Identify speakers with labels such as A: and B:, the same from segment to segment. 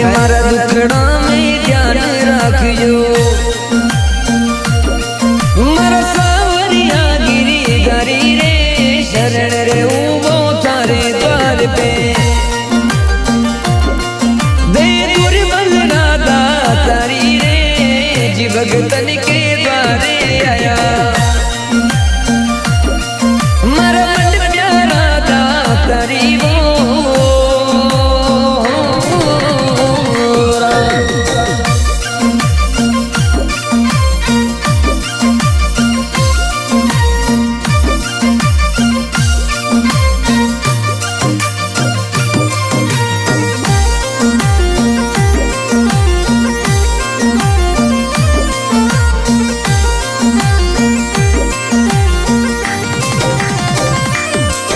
A: अरे मारा दुखड़ा में ध्यान रखियो मारा सावरिया गिरिधारी रे शरण रे उबो थारे द्वार पे दे दुर्बल राधा तारी रे जी भगतन के द्वारे आया मारा मन प्यारा दा तारी वो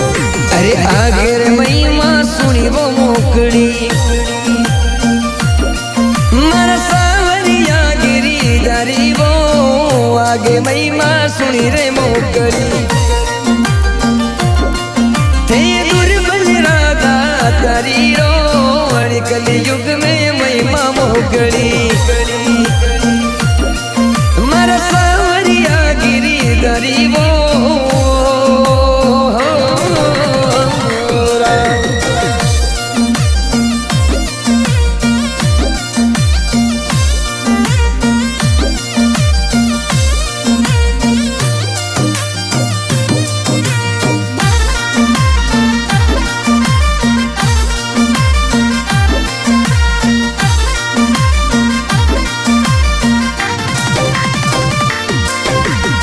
A: आगे महिमा सुनी वो मोकड़ी मारा सावरिया गिरिधारी वो आगे महिमा सुनी रे मोकड़ी थे दुर्बल राधा तारी रो कलयुग में महिमा मोकड़ी मारा सावरिया गिरिधारी वो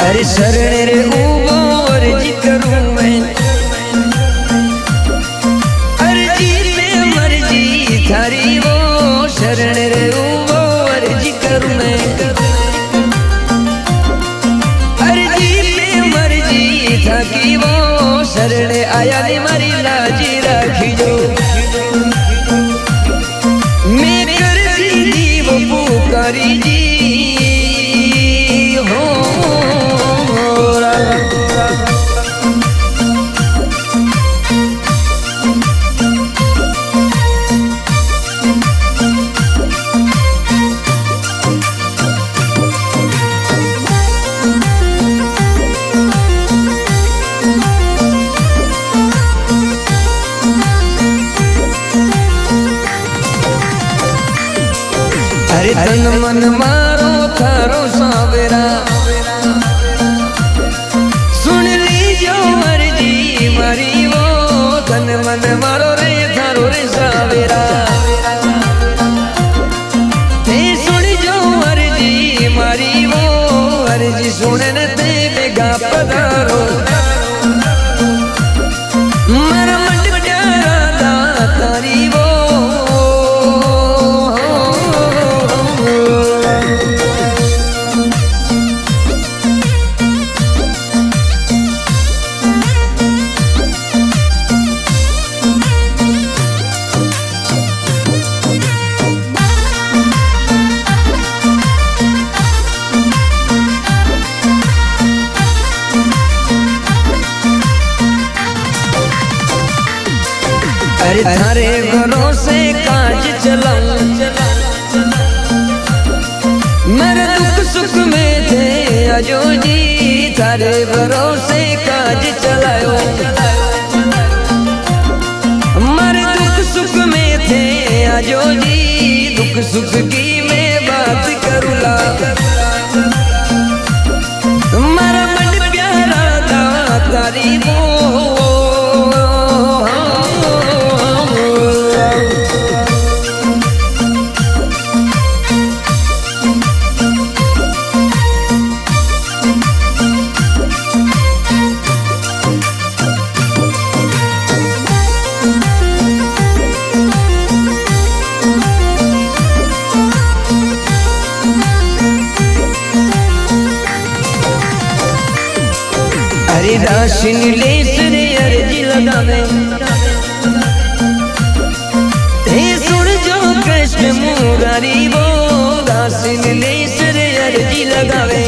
A: अरे शरण रे उमर जी करूं मैं अर्जी में मर्जी थारी वो शरण रे उमर जी करूं मैं अर्जी में मर्जी थाकी वो शरण आया ने मारी लाजी राखी जो मैं कर दी वो पुकारी जी अरे तन मन मारो थारो सावेरा सुन लीजो मर्जी मारी वो तन मन मारो रे थारो रे सावेरा ते सुन जो मर्जी मारी वो अर्जी सुनने ते बेगा पधारो मारा मन प्यारा दा तारी वो अरे थारे भरोसे काज चलाऊं मेरे दुख सुख में थे अजो जी थारे भरोसे काज चलायो मेरे दुख सुख में थे अजो जी दुख सुख की मैं बात करूँगा मेरा मन प्यारा था तारी वो अरे राशिन लेस रे अर्जी लगावे हे सुन जो कृष्ण मुरारी वो राशिन लेस रे अर्जी लगावे